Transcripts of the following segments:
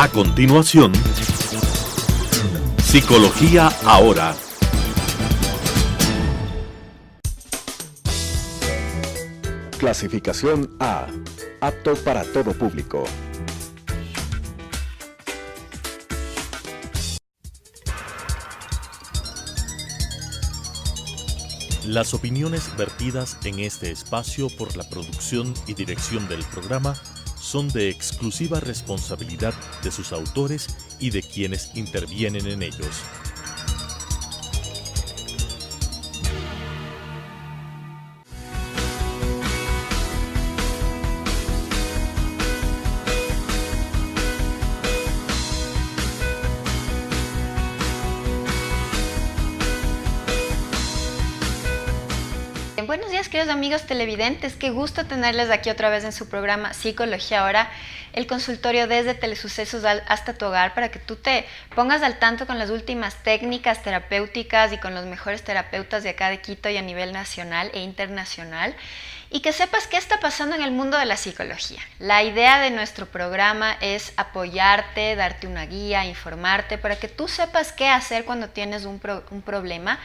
A continuación, Psicología Ahora. Clasificación A. Apto para todo público. Las opiniones vertidas en este espacio por la producción y dirección del programa son de exclusiva responsabilidad de sus autores y de quienes intervienen en ellos. Buenos días, queridos amigos televidentes, qué gusto tenerles aquí otra vez en su programa Psicología Ahora, el consultorio desde Telesucesos hasta tu hogar para que tú te pongas al tanto con las últimas técnicas terapéuticas y con los mejores terapeutas de acá de Quito y a nivel nacional e internacional, y que sepas qué está pasando en el mundo de la psicología. La idea de nuestro programa es apoyarte, darte una guía, informarte para que tú sepas qué hacer cuando tienes un problema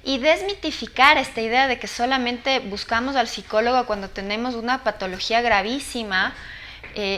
y desmitificar esta idea de que solamente buscamos al psicólogo cuando tenemos una patología gravísima.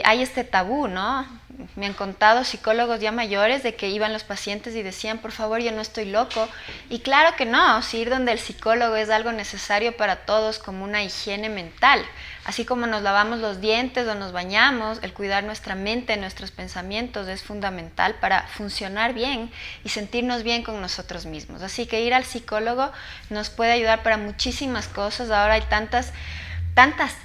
Hay este tabú, ¿no? Me han contado psicólogos ya mayores de que iban los pacientes y decían, por favor, yo no estoy loco. Y claro que no, si ir donde el psicólogo es algo necesario para todos como una higiene mental. Así como nos lavamos los dientes o nos bañamos, el cuidar nuestra mente, nuestros pensamientos es fundamental para funcionar bien y sentirnos bien con nosotros mismos. Así que ir al psicólogo nos puede ayudar para muchísimas cosas. Ahora hay tantas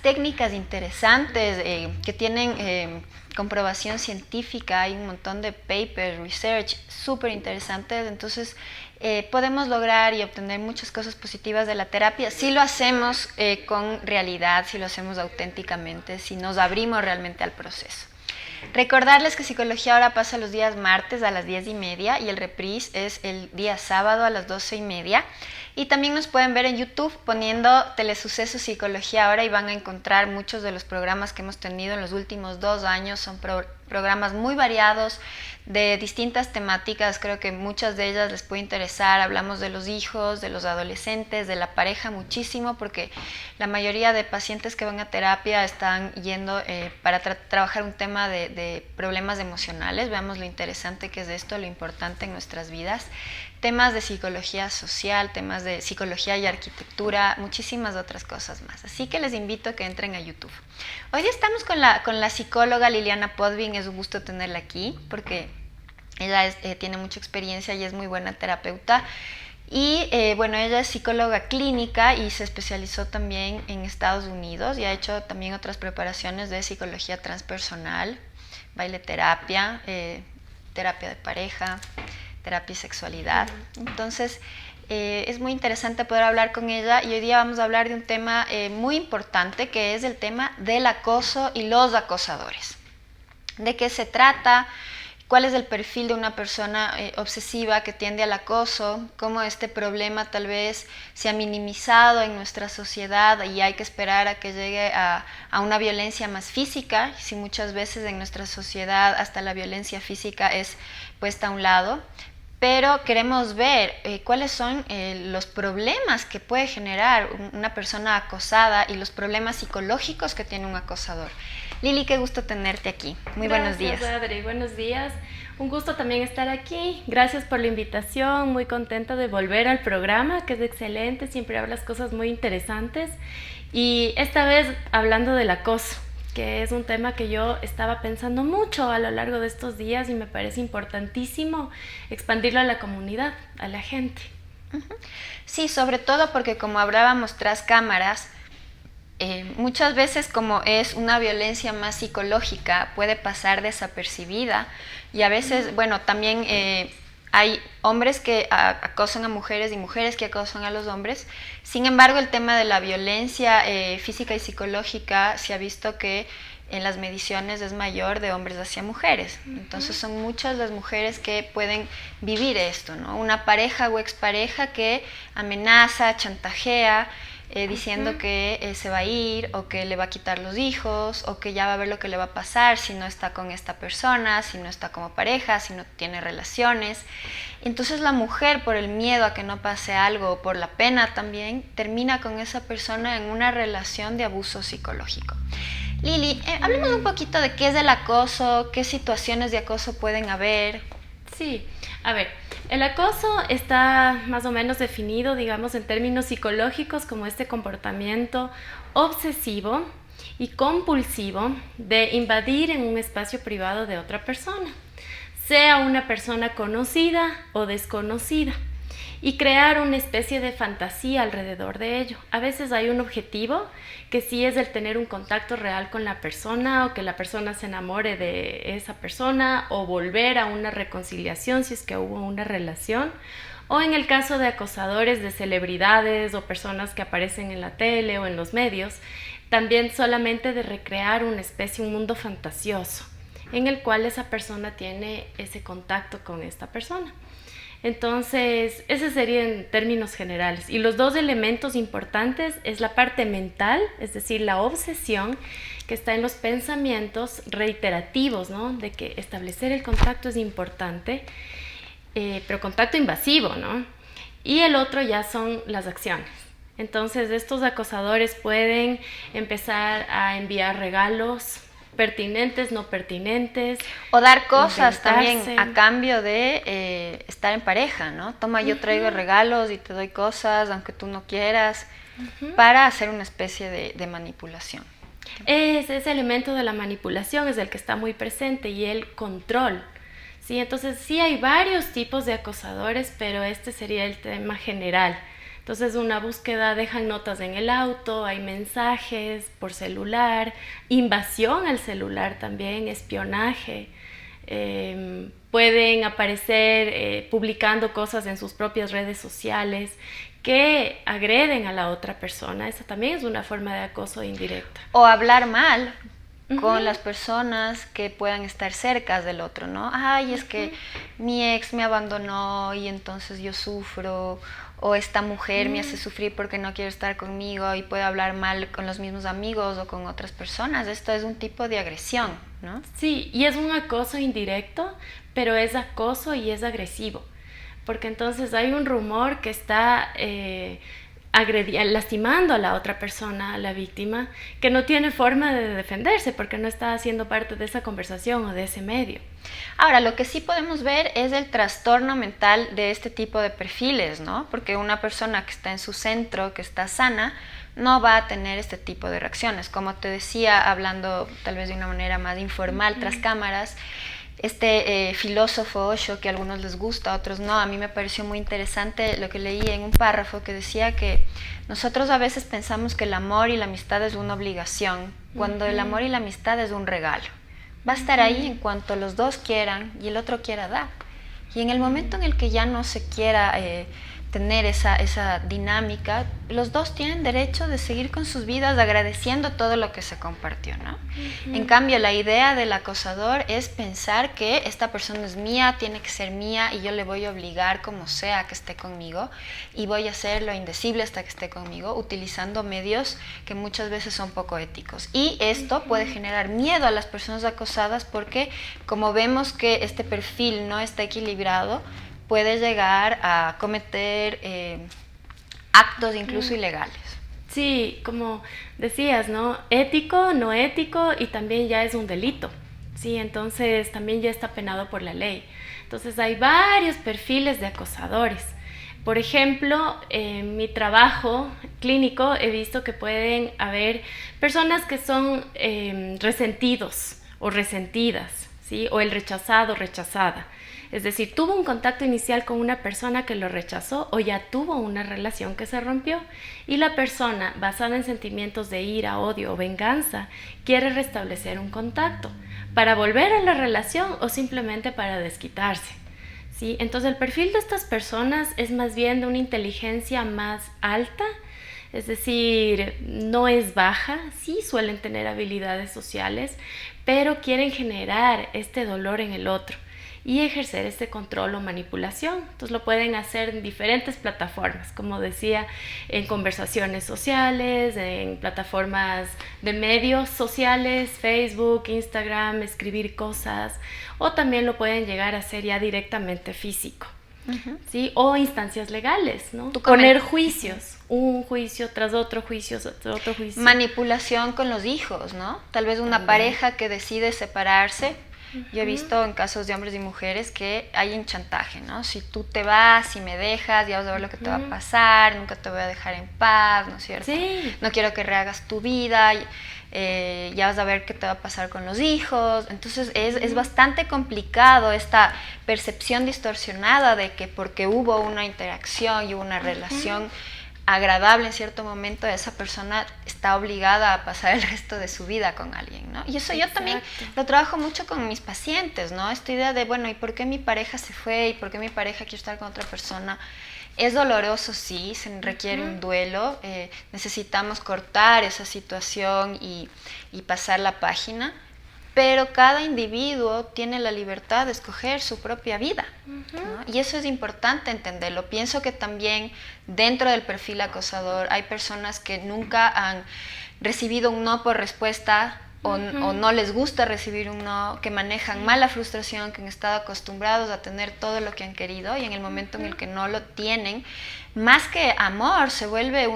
técnicas interesantes que tienen comprobación científica, hay un montón de papers, research súper interesantes, entonces podemos lograr y obtener muchas cosas positivas de la terapia si lo hacemos con realidad, si lo hacemos auténticamente, si nos abrimos realmente al proceso. Recordarles que Psicología Ahora pasa los días martes a las 10:30 y el reprise es el día sábado a las 12:30. Y también nos pueden ver en YouTube poniendo Telesucesos Psicología Ahora y van a encontrar muchos de los programas que hemos tenido en los últimos 2 años. Son programas muy variados, de distintas temáticas, creo que muchas de ellas les puede interesar. Hablamos de los hijos, de los adolescentes, de la pareja muchísimo, porque la mayoría de pacientes que van a terapia están yendo para trabajar un tema de problemas emocionales. Veamos lo interesante que es esto, lo importante en nuestras vidas. Temas de psicología social, temas de psicología y arquitectura, muchísimas otras cosas más. Así que les invito a que entren a YouTube. Hoy día estamos con la psicóloga Liliana Podvin. Es un gusto tenerla aquí porque ella tiene mucha experiencia y es muy buena terapeuta. Y bueno, ella es psicóloga clínica y se especializó también en Estados Unidos y ha hecho también otras preparaciones de psicología transpersonal, baile terapia, terapia de pareja, terapia y sexualidad. Entonces es muy interesante poder hablar con ella y hoy día vamos a hablar de un tema muy importante, que es el tema del acoso y los acosadores. ¿De qué se trata? ¿Cuál es el perfil de una persona obsesiva que tiende al acoso? ¿Cómo este problema tal vez se ha minimizado en nuestra sociedad y hay que esperar a que llegue a una violencia más física? Si muchas veces en nuestra sociedad hasta la violencia física es puesta a un lado. Pero queremos ver cuáles son los problemas que puede generar una persona acosada y los problemas psicológicos que tiene un acosador. Lili, qué gusto tenerte aquí. Muy buenos días. Gracias, Adri. Buenos días. Un gusto también estar aquí. Gracias por la invitación. Muy contenta de volver al programa, que es excelente. Siempre hablas cosas muy interesantes. Y esta vez hablando del acoso, que es un tema que yo estaba pensando mucho a lo largo de estos días y me parece importantísimo expandirlo a la comunidad, a la gente. Sí, sobre todo porque como hablábamos tras cámaras, muchas veces como es una violencia más psicológica puede pasar desapercibida y a veces, bueno, también hay hombres que acosan a mujeres y mujeres que acosan a los hombres. Sin embargo, el tema de la violencia física y psicológica se ha visto que en las mediciones es mayor de hombres hacia mujeres. Entonces son muchas las mujeres que pueden vivir esto, ¿no? Una pareja o expareja que amenaza, chantajea, diciendo que se va a ir o que le va a quitar los hijos o que ya va a ver lo que le va a pasar si no está con esta persona, si no está como pareja, si no tiene relaciones. Entonces la mujer, por el miedo a que no pase algo o por la pena también, termina con esa persona en una relación de abuso psicológico. Lili, hablemos un poquito de qué es el acoso, qué situaciones de acoso pueden haber. Sí, a ver, el acoso está más o menos definido, digamos, en términos psicológicos como este comportamiento obsesivo y compulsivo de invadir en un espacio privado de otra persona, sea una persona conocida o desconocida, y crear una especie de fantasía alrededor de ello. A veces hay un objetivo que sí es el tener un contacto real con la persona o que la persona se enamore de esa persona o volver a una reconciliación si es que hubo una relación. O en el caso de acosadores de celebridades o personas que aparecen en la tele o en los medios, también solamente de recrear una especie, un mundo fantasioso en el cual esa persona tiene ese contacto con esta persona. Entonces, ese sería en términos generales. Y los dos elementos importantes es la parte mental, es decir, la obsesión que está en los pensamientos reiterativos, ¿no? De que establecer el contacto es importante, pero contacto invasivo, ¿no? Y el otro ya son las acciones. Entonces, estos acosadores pueden empezar a enviar regalos pertinentes, no pertinentes. O dar cosas inventarse. también a cambio de estar en pareja, ¿no? Toma, yo traigo regalos y te doy cosas, aunque tú no quieras, para hacer una especie de manipulación. Ese elemento de la manipulación es el que está muy presente y el control. ¿Sí? Entonces sí hay varios tipos de acosadores, pero este sería el tema general. Entonces una búsqueda, dejan notas en el auto, hay mensajes por celular, invasión al celular también, espionaje. Pueden aparecer publicando cosas en sus propias redes sociales que agreden a la otra persona. Esa también es una forma de acoso indirecta. O hablar mal con las personas que puedan estar cerca del otro, ¿no? Ay, es que mi ex me abandonó y entonces yo sufro, o esta mujer me hace sufrir porque no quiere estar conmigo, y puede hablar mal con los mismos amigos o con otras personas. Esto es un tipo de agresión, ¿no? Sí, y es un acoso indirecto, pero es acoso y es agresivo, porque entonces hay un rumor que está lastimando a la otra persona, a la víctima, que no tiene forma de defenderse porque no está haciendo parte de esa conversación o de ese medio. Ahora, lo que sí podemos ver es el trastorno mental de este tipo de perfiles, ¿no? Porque una persona que está en su centro, que está sana, no va a tener este tipo de reacciones. Como te decía, hablando tal vez de una manera más informal, tras cámaras, este filósofo Osho, que a algunos les gusta, a otros no, a mí me pareció muy interesante lo que leí en un párrafo que decía que nosotros a veces pensamos que el amor y la amistad es una obligación, cuando el amor y la amistad es un regalo. Va a estar ahí en cuanto los dos quieran y el otro quiera dar. Y en el momento en el que ya no se quiera tener esa dinámica, los dos tienen derecho de seguir con sus vidas agradeciendo todo lo que se compartió, ¿no? En cambio, la idea del acosador es pensar que esta persona es mía, tiene que ser mía y yo le voy a obligar como sea a que esté conmigo y voy a hacer lo indecible hasta que esté conmigo, utilizando medios que muchas veces son poco éticos. Y esto puede generar miedo a las personas acosadas porque, como vemos que este perfil no está equilibrado, puede llegar a cometer actos incluso ilegales. Sí, como decías, ¿no? Ético, no ético, y también ya es un delito. Sí, entonces también ya está penado por la ley. Entonces hay varios perfiles de acosadores. Por ejemplo, en mi trabajo clínico he visto que pueden haber personas que son resentidos o resentidas, ¿sí? O el rechazado, rechazada. Es decir, tuvo un contacto inicial con una persona que lo rechazó o ya tuvo una relación que se rompió y la persona, basada en sentimientos de ira, odio o venganza, quiere restablecer un contacto para volver a la relación o simplemente para desquitarse. ¿Sí? Entonces el perfil de estas personas es más bien de una inteligencia más alta, es decir, no es baja, sí suelen tener habilidades sociales, pero quieren generar este dolor en el otro. y ejercer ese control o manipulación. Entonces lo pueden hacer en diferentes plataformas, como decía, en conversaciones sociales, en plataformas de medios sociales, Facebook, Instagram, escribir cosas, o también lo pueden llegar a hacer ya directamente físico. ¿Sí? O instancias legales, ¿no? Poner juicios, un juicio tras otro juicio, tras otro juicio. Manipulación con los hijos, ¿no? Tal vez una pareja que decide separarse. Yo he visto en casos de hombres y mujeres que hay un chantaje, ¿no? Si tú te vas, si me dejas, ya vas a ver lo que te va a pasar, nunca te voy a dejar en paz, ¿no es cierto? Sí. No quiero que rehagas tu vida, ya vas a ver qué te va a pasar con los hijos. Entonces es bastante complicado esta percepción distorsionada de que porque hubo una interacción y hubo una relación agradable en cierto momento, esa persona está obligada a pasar el resto de su vida con alguien, ¿no? Y eso yo también lo trabajo mucho con mis pacientes, ¿no? Esta idea de, bueno, ¿y por qué mi pareja se fue? ¿Y por qué mi pareja quiere estar con otra persona? Es doloroso, sí, se requiere un duelo, necesitamos cortar esa situación y pasar la página, pero cada individuo tiene la libertad de escoger su propia vida, ¿no? Y eso es importante entenderlo. Pienso que también dentro del perfil acosador hay personas que nunca han recibido un no por respuesta o no les gusta recibir un no, que manejan mal la frustración, que han estado acostumbrados a tener todo lo que han querido y en el momento en el que no lo tienen, más que amor, se vuelve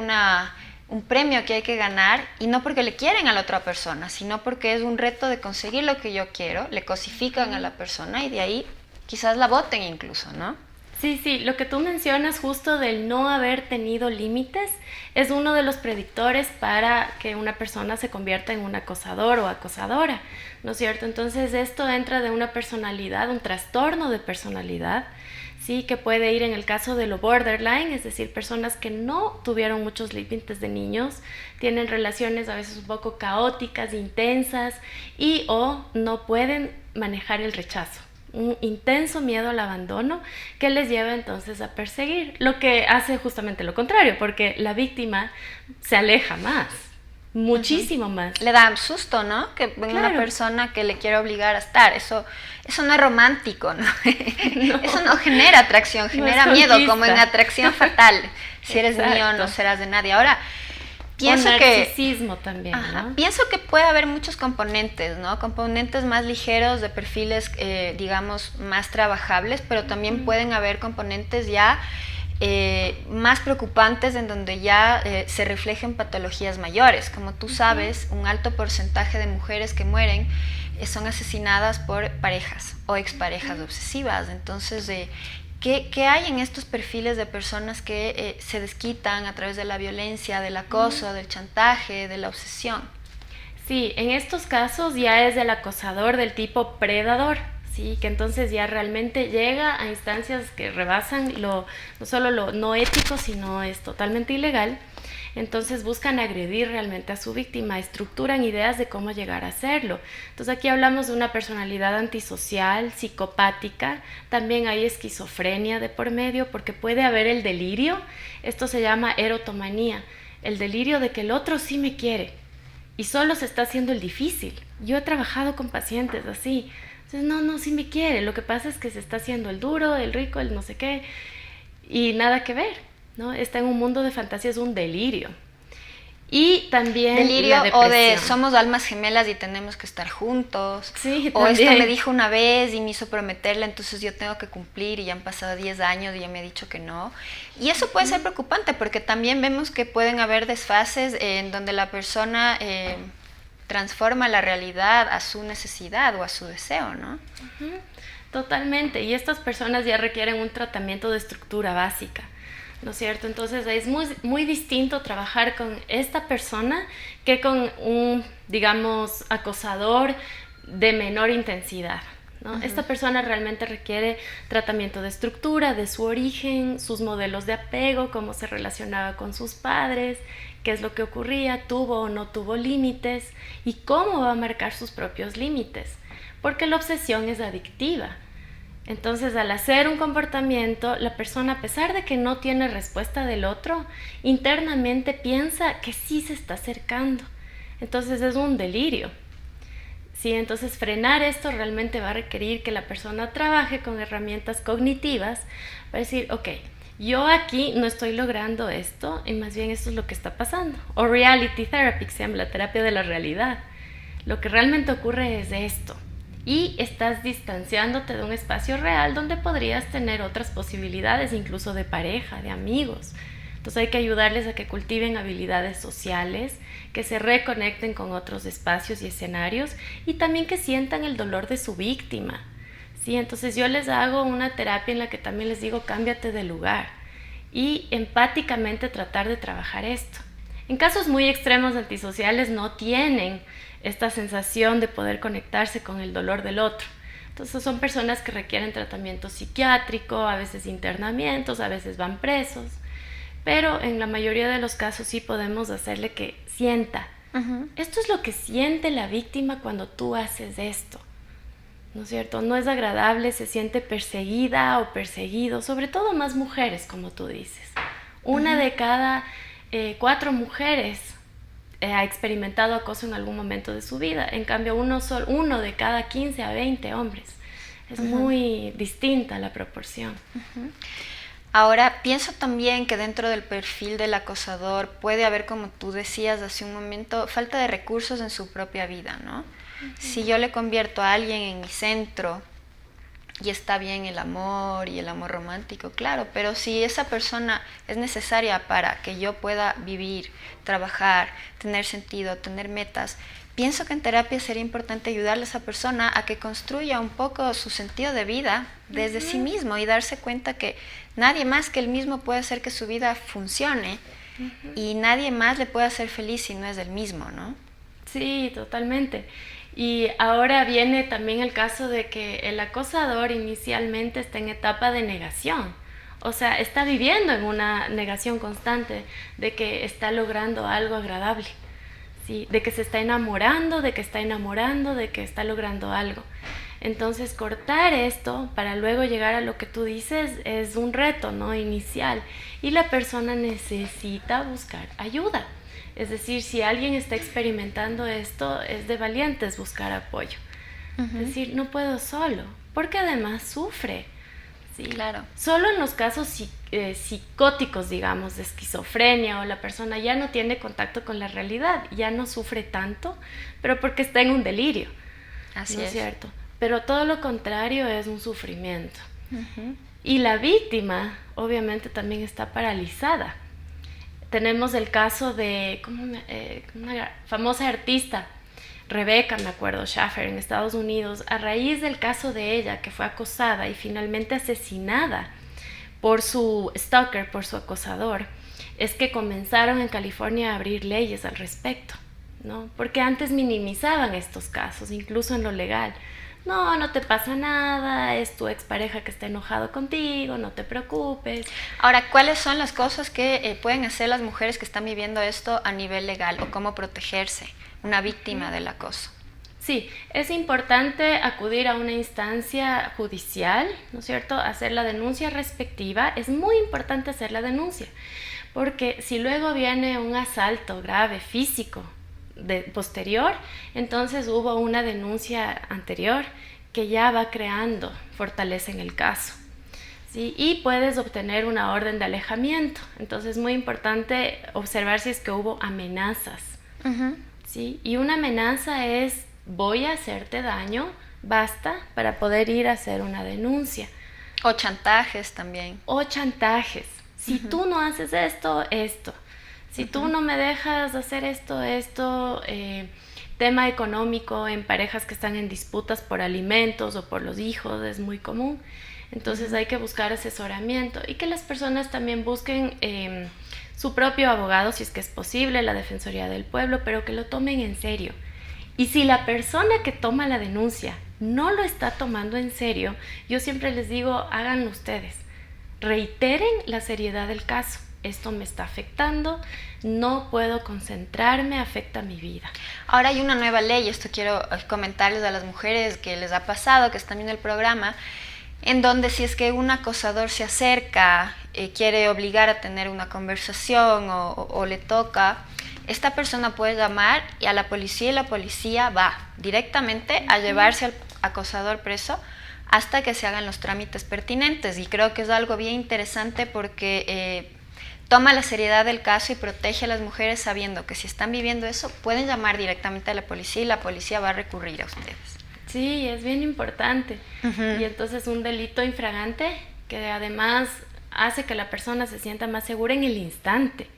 un premio que hay que ganar, y no porque le quieren a la otra persona, sino porque es un reto de conseguir lo que yo quiero, le cosifican a la persona y de ahí quizás la voten incluso, ¿no? Sí, sí, lo que tú mencionas justo del no haber tenido límites es uno de los predictores para que una persona se convierta en un acosador o acosadora, ¿no es cierto? Entonces esto entra de una personalidad, un trastorno de personalidad, sí, que puede ir en el caso de lo borderline, es decir, personas que no tuvieron muchos límites de niños, tienen relaciones a veces un poco caóticas, intensas, y o no pueden manejar el rechazo. Un intenso miedo al abandono que les lleva entonces a perseguir, lo que hace justamente lo contrario, porque la víctima se aleja más, muchísimo más. Le da susto, ¿no? Que venga una persona que le quiere obligar a estar. Eso no es romántico, ¿no? No. Eso no genera atracción, genera miedo, como en Atracción Fatal. Si eres mío, no serás de nadie. Ahora, pienso narcisismo también, ¿no? Pienso que puede haber muchos componentes, ¿no? Componentes más ligeros de perfiles, digamos, más trabajables, pero también pueden haber componentes ya más preocupantes en donde ya se reflejen patologías mayores. Como tú sabes, un alto porcentaje de mujeres que mueren son asesinadas por parejas o exparejas obsesivas. Entonces, ¿qué hay en estos perfiles de personas que se desquitan a través de la violencia, del acoso, del chantaje, de la obsesión? Sí, en estos casos ya es el acosador del tipo predador. Sí, que entonces ya realmente llega a instancias que rebasan no solo lo no ético, sino es totalmente ilegal. Entonces buscan agredir realmente a su víctima, estructuran ideas de cómo llegar a hacerlo. Entonces aquí hablamos de una personalidad antisocial, psicopática, también hay esquizofrenia de por medio, porque puede haber el delirio, esto se llama erotomanía, el delirio de que el otro sí me quiere y solo se está haciendo el difícil. Yo he trabajado con pacientes así. Entonces, no, sí me quiere, lo que pasa es que se está haciendo el duro, el rico, el no sé qué, y nada que ver, ¿no? Está en un mundo de fantasías, un delirio. Y también delirio o de somos almas gemelas y tenemos que estar juntos, sí, o esto me dijo una vez y me hizo prometerle, entonces yo tengo que cumplir y ya han pasado 10 años y ya me ha dicho que no. Y eso puede ser preocupante porque también vemos que pueden haber desfases en donde la persona transforma la realidad a su necesidad o a su deseo, ¿no? Totalmente, y estas personas ya requieren un tratamiento de estructura básica, ¿no es cierto? Entonces es muy distinto trabajar con esta persona que con un, digamos, acosador de menor intensidad, ¿no? Esta persona realmente requiere tratamiento de estructura, de su origen, sus modelos de apego, cómo se relacionaba con sus padres, qué es lo que ocurría, tuvo o no tuvo límites y cómo va a marcar sus propios límites, porque la obsesión es adictiva. Entonces, al hacer un comportamiento, la persona, a pesar de que no tiene respuesta del otro, internamente piensa que sí se está acercando. Entonces es un delirio. Sí, entonces frenar esto realmente va a requerir que la persona trabaje con herramientas cognitivas para decir, ok, yo aquí no estoy logrando esto y más bien esto es lo que está pasando. O reality therapy, que se llama la terapia de la realidad. Lo que realmente ocurre es esto. Y estás distanciándote de un espacio real donde podrías tener otras posibilidades, incluso de pareja, de amigos. Entonces hay que ayudarles a que cultiven habilidades sociales, que se reconecten con otros espacios y escenarios y también que sientan el dolor de su víctima. ¿Sí? Entonces yo les hago una terapia en la que también les digo cámbiate de lugar y empáticamente tratar de trabajar esto. En casos muy extremos antisociales no tienen esta sensación de poder conectarse con el dolor del otro. Entonces son personas que requieren tratamiento psiquiátrico, a veces internamientos, a veces van presos. Pero en la mayoría de los casos sí podemos hacerle que sienta. Esto es lo que siente la víctima cuando tú haces esto, ¿no es cierto? No es agradable, se siente perseguida o perseguido, sobre todo más mujeres, como tú dices. Una de cada 4 mujeres ha experimentado acoso en algún momento de su vida. En cambio, uno de cada 15 a 20 hombres. Es muy distinta la proporción. Ahora, pienso también que dentro del perfil del acosador puede haber, como tú decías hace un momento, falta de recursos en su propia vida, ¿no? Si yo le convierto a alguien en mi centro y está bien el amor y el amor romántico, claro, pero si esa persona es necesaria para que yo pueda vivir, trabajar, tener sentido, tener metas, pienso que en terapia sería importante ayudarle a esa persona a que construya un poco su sentido de vida desde sí mismo y darse cuenta que nadie más que él mismo puede hacer que su vida funcione y nadie más le puede hacer feliz si no es él mismo, ¿no? Sí, totalmente. Y ahora viene también el caso de que el acosador inicialmente está en etapa de negación. O sea, está viviendo en una negación constante de que está logrando algo agradable. Sí, de que se está enamorando, de que está enamorando, de que está logrando algo. Entonces, cortar esto para luego llegar a lo que tú dices es un reto, ¿no? Inicial. Y la persona necesita buscar ayuda. Es decir, si alguien está experimentando esto, es de valientes buscar apoyo. Es decir, no puedo solo, porque además sufre. Sí, claro. Solo en los casos psicóticos, digamos, de esquizofrenia o la persona ya no tiene contacto con la realidad, ya no sufre tanto, pero porque está en un delirio. Así ¿no es cierto? Pero todo lo contrario es un sufrimiento. Y la víctima, obviamente, también está paralizada. Tenemos el caso de una famosa artista, Rebecca, me acuerdo, Schaffer, en Estados Unidos, a raíz del caso de ella, que fue acosada y finalmente asesinada por su stalker, por su acosador, es que comenzaron en California a abrir leyes al respecto, ¿no? Porque antes minimizaban estos casos, incluso en lo legal. No te pasa nada, es tu expareja que está enojado contigo, no te preocupes. Ahora, ¿cuáles son las cosas que pueden hacer las mujeres que están viviendo esto a nivel legal o cómo protegerse una víctima del acoso? Sí, es importante acudir a una instancia judicial, ¿no es cierto? Hacer la denuncia respectiva. Es muy importante hacer la denuncia, porque si luego viene un asalto grave físico posterior, entonces hubo una denuncia anterior que ya va creando fortaleza en el caso. ¿Sí? Y puedes obtener una orden de alejamiento. Entonces es muy importante observar si es que hubo amenazas. ¿Sí? Y una amenaza es voy a hacerte daño, basta, para poder ir a hacer una denuncia. O chantajes también. O chantajes. Si tú no haces esto, esto. Si tú no me dejas hacer esto, tema económico en parejas que están en disputas por alimentos o por los hijos es muy común. Entonces hay que buscar asesoramiento y que las personas también busquen su propio abogado si es que es posible, la Defensoría del Pueblo, pero que lo tomen en serio. Y si la persona que toma la denuncia no lo está tomando en serio, yo siempre les digo, háganlo ustedes. Reiteren la seriedad del caso. Esto me está afectando, no puedo concentrarme, afecta mi vida. Ahora hay una nueva ley, esto quiero comentarles a las mujeres que les ha pasado, que están viendo el programa, en donde si es que un acosador se acerca, quiere obligar a tener una conversación o le toca, esta persona puede llamar y la policía va directamente a llevarse al acosador preso hasta que se hagan los trámites pertinentes. Y creo que es algo bien interesante porque toma la seriedad del caso y protege a las mujeres sabiendo que si están viviendo eso, pueden llamar directamente a la policía y la policía va a recurrir a ustedes. Sí, es bien importante. Y entonces un delito infragante que además hace que la persona se sienta más segura en el instante.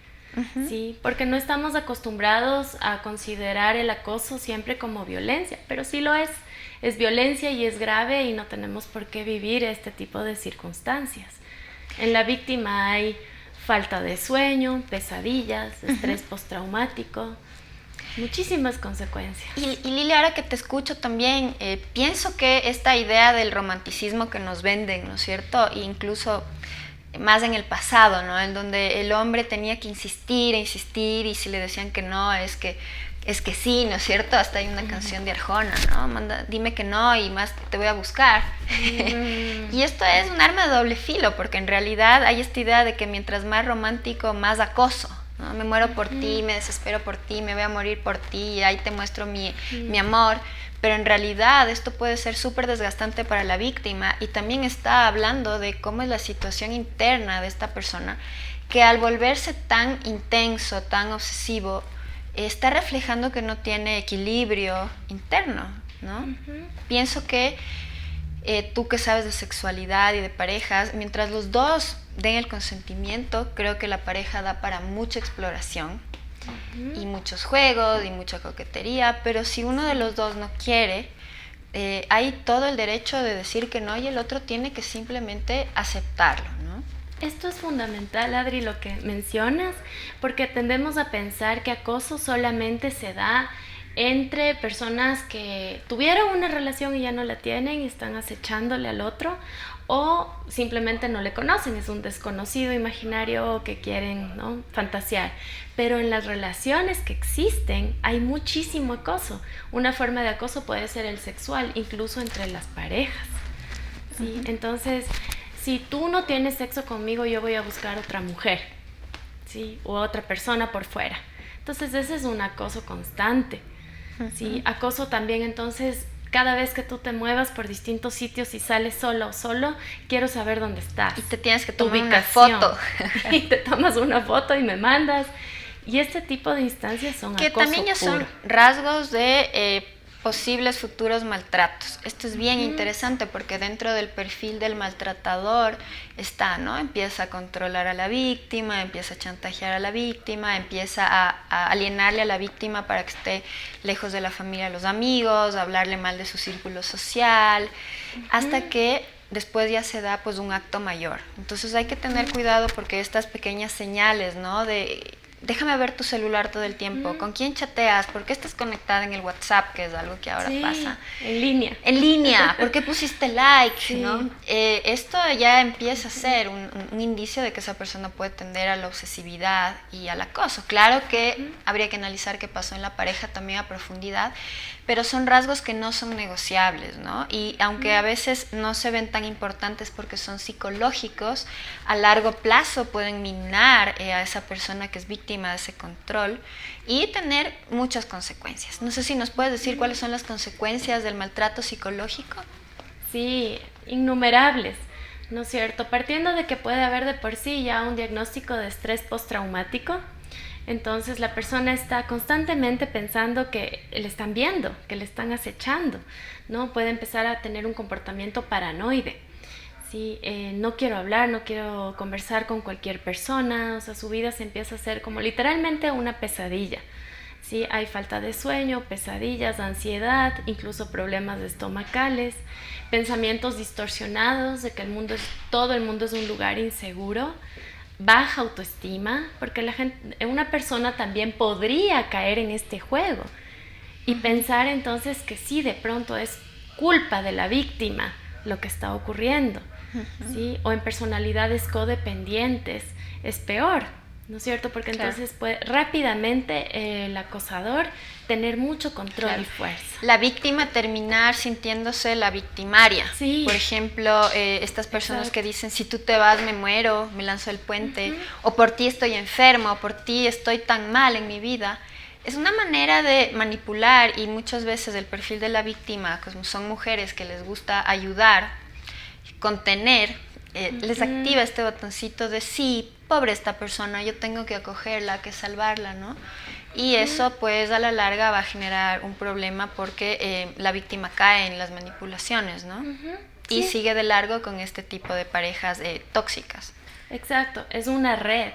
Sí, porque no estamos acostumbrados a considerar el acoso siempre como violencia, pero sí lo es. Es violencia y es grave y no tenemos por qué vivir este tipo de circunstancias. En la víctima hay falta de sueño, pesadillas, estrés postraumático, muchísimas consecuencias. Y Lili, ahora que te escucho también, pienso que esta idea del romanticismo que nos venden, ¿no es cierto? E incluso más en el pasado, ¿no? En donde el hombre tenía que insistir y si le decían que no, es que sí, ¿no es cierto? Hasta hay una canción de Arjona, ¿no? Dime que no y más te voy a buscar. Y esto es un arma de doble filo, porque en realidad hay esta idea de que mientras más romántico, más acoso, ¿no? Me muero por ti, me desespero por ti, me voy a morir por ti, y ahí te muestro mi amor. Pero en realidad esto puede ser súper desgastante para la víctima y también está hablando de cómo es la situación interna de esta persona, que al volverse tan intenso, tan obsesivo, está reflejando que no tiene equilibrio interno, ¿no? Pienso que tú que sabes de sexualidad y de parejas, mientras los dos den el consentimiento, creo que la pareja da para mucha exploración y muchos juegos y mucha coquetería, pero si uno de los dos no quiere, hay todo el derecho de decir que no y el otro tiene que simplemente aceptarlo, ¿no? Esto es fundamental, Adri, lo que mencionas, porque tendemos a pensar que acoso solamente se da entre personas que tuvieron una relación y ya no la tienen y están acechándole al otro, o simplemente no le conocen, es un desconocido imaginario que quieren, ¿no?, fantasear. Pero en las relaciones que existen hay muchísimo acoso. Una forma de acoso puede ser el sexual, incluso entre las parejas, ¿sí? Entonces, si tú no tienes sexo conmigo, yo voy a buscar otra mujer, ¿sí?, o otra persona por fuera. Entonces ese es un acoso constante, ¿sí? Acoso también, entonces, cada vez que tú te muevas por distintos sitios y sales solo o solo, quiero saber dónde estás. Y te tienes que tomar una foto. Y te tomas una foto y me mandas. Y este tipo de instancias son acoso que también ya son rasgos de posibles futuros maltratos. Esto es bien interesante porque dentro del perfil del maltratador está, ¿no? Empieza a controlar a la víctima, empieza a chantajear a la víctima, empieza a alienarle a la víctima para que esté lejos de la familia, de los amigos, a hablarle mal de su círculo social, hasta que después ya se da pues un acto mayor. Entonces hay que tener cuidado porque estas pequeñas señales, ¿no?, de déjame ver tu celular todo el tiempo, ¿con quién chateas? ¿Por qué estás conectada en el WhatsApp? Que es algo que ahora pasa. En línea. En línea, ¿por qué pusiste like? ¿No? Esto ya empieza a ser un indicio de que esa persona puede tender a la obsesividad y al acoso. Claro que habría que analizar qué pasó en la pareja también a profundidad, pero son rasgos que no son negociables, ¿no? Y aunque a veces no se ven tan importantes porque son psicológicos, a largo plazo pueden minar a esa persona que es víctima de ese control y tener muchas consecuencias. No sé si nos puedes decir cuáles son las consecuencias del maltrato psicológico. Sí, innumerables, ¿no es cierto? Partiendo de que puede haber de por sí ya un diagnóstico de estrés postraumático, entonces la persona está constantemente pensando que le están viendo, que le están acechando, ¿no? Puede empezar a tener un comportamiento paranoide. Sí, no quiero hablar, no quiero conversar con cualquier persona, o sea, su vida se empieza a hacer como literalmente una pesadilla. Sí, hay falta de sueño, pesadillas, ansiedad, incluso problemas estomacales, pensamientos distorsionados de que todo el mundo es un lugar inseguro, baja autoestima, porque una persona también podría caer en este juego y pensar entonces que sí, de pronto es culpa de la víctima lo que está ocurriendo, ¿sí? O en personalidades codependientes es peor, ¿no es cierto? Porque Claro. entonces puede rápidamente el acosador tener mucho control Claro. y fuerza. La víctima terminar sintiéndose la victimaria. Sí. Por ejemplo, estas personas que dicen, si tú te vas me muero, me lanzo del puente, o por ti estoy enfermo, o por ti estoy tan mal en mi vida. Es una manera de manipular, y muchas veces el perfil de la víctima, como son mujeres que les gusta ayudar, contener, les activa este botoncito de sí, pobre esta persona, yo tengo que acogerla, que salvarla, ¿no? Y eso pues a la larga va a generar un problema porque la víctima cae en las manipulaciones, ¿no? Y Sí. sigue de largo con este tipo de parejas tóxicas. Exacto, es una red.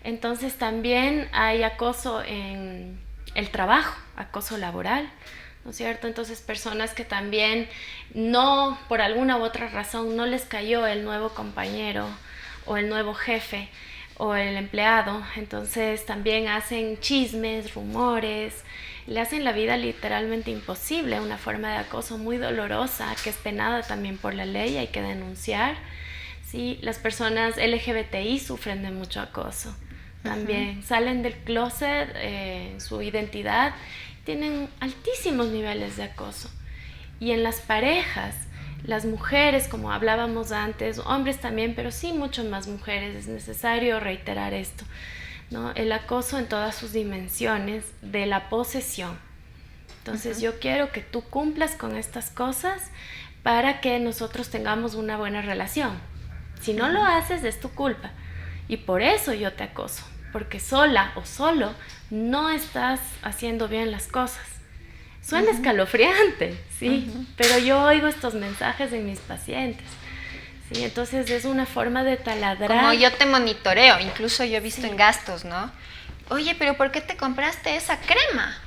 Entonces también hay acoso en el trabajo, acoso laboral, ¿no es cierto? Entonces personas que también no, por alguna u otra razón, no les cayó el nuevo compañero o el nuevo jefe o el empleado, entonces también hacen chismes, rumores, le hacen la vida literalmente imposible, una forma de acoso muy dolorosa que es penada también por la ley, hay que denunciar. Sí, las personas LGBTI sufren de mucho acoso. También salen del closet, su identidad, tienen altísimos niveles de acoso. Y en las parejas, las mujeres, como hablábamos antes, hombres también, pero sí mucho más mujeres, es necesario reiterar esto, ¿no? El acoso en todas sus dimensiones de la posesión. Entonces yo quiero que tú cumplas con estas cosas para que nosotros tengamos una buena relación. Si no lo haces, es tu culpa. Y por eso yo te acoso, porque sola o solo no estás haciendo bien las cosas. Suena escalofriante, sí, pero yo oigo estos mensajes en mis pacientes. Sí, entonces es una forma de taladrar. Como yo te monitoreo, incluso yo he visto en gastos, ¿no? Oye, pero ¿por qué te compraste esa crema?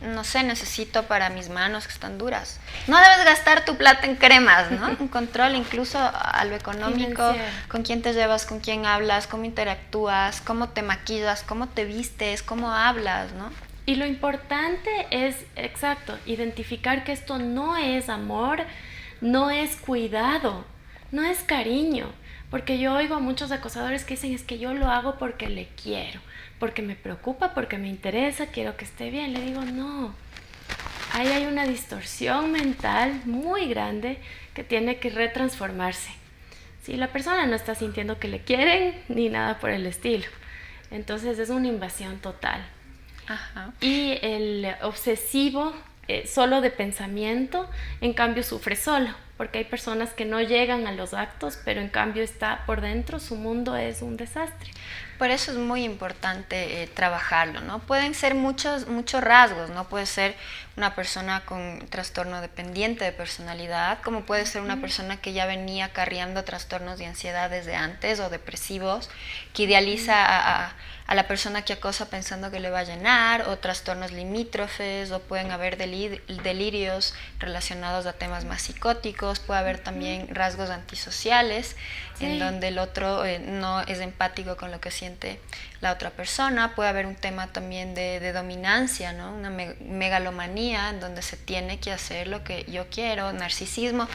No sé, necesito para mis manos que están duras. No debes gastar tu plata en cremas, ¿no? Un control incluso a lo económico, Financiero. con quién te llevas, con quién hablas, cómo interactúas, cómo te maquillas, cómo te vistes, cómo hablas, ¿no? Y lo importante es, exacto, identificar que esto no es amor, no es cuidado, no es cariño. Porque yo oigo a muchos acosadores que dicen, es que yo lo hago porque le quiero, porque me preocupa, porque me interesa, quiero que esté bien. Le digo, no, ahí hay una distorsión mental muy grande que tiene que retransformarse. Si la persona no está sintiendo que le quieren, ni nada por el estilo. Entonces es una invasión total. Ajá. Y el obsesivo, solo de pensamiento, en cambio sufre solo, porque hay personas que no llegan a los actos, pero en cambio está por dentro, su mundo es un desastre. Por eso es muy importante trabajarlo, ¿no? Pueden ser muchos rasgos, ¿no? Puede ser una persona con trastorno dependiente de personalidad, como puede ser una persona que ya venía acarreando trastornos de ansiedad desde antes o depresivos, que idealiza a la persona que acosa pensando que le va a llenar, o trastornos limítrofes, o pueden haber delirios relacionados a temas más psicóticos, puede haber también rasgos antisociales, en donde el otro no es empático con lo que siente la otra persona, puede haber un tema también de dominancia, ¿no? Una megalomanía en donde se tiene que hacer lo que yo quiero, narcisismo.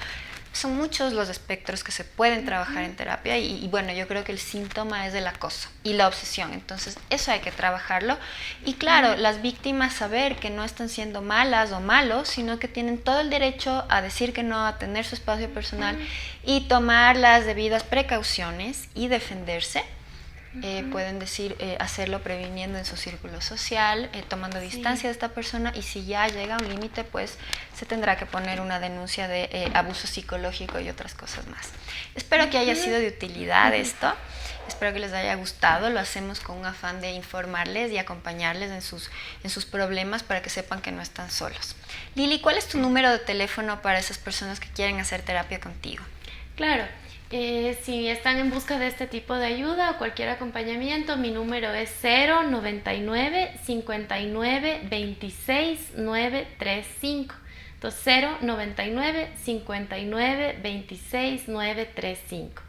Son muchos los espectros que se pueden trabajar en terapia y bueno, yo creo que el síntoma es el acoso y la obsesión, entonces eso hay que trabajarlo y claro, las víctimas saber que no están siendo malas o malos, sino que tienen todo el derecho a decir que no, a tener su espacio personal y tomar las debidas precauciones y defenderse. Pueden decir, hacerlo previniendo en su círculo social, tomando distancia de esta persona y si ya llega a un límite, pues se tendrá que poner una denuncia de abuso psicológico y otras cosas más. Espero que haya sido de utilidad esto, espero que les haya gustado, lo hacemos con un afán de informarles y acompañarles en sus problemas para que sepan que no están solos. Lili, ¿cuál es tu número de teléfono para esas personas que quieren hacer terapia contigo? Claro. Si están en busca de este tipo de ayuda o cualquier acompañamiento, mi número es 099 59 26 935. Entonces 099 59 26 935.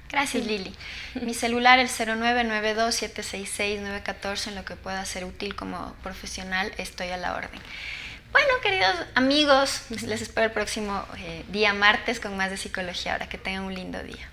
Gracias, Lili. Mi celular, el 0992-766-914, en lo que pueda ser útil como profesional, estoy a la orden. Bueno, queridos amigos, les espero el próximo día martes con más de Psicología Ahora. Que tengan un lindo día.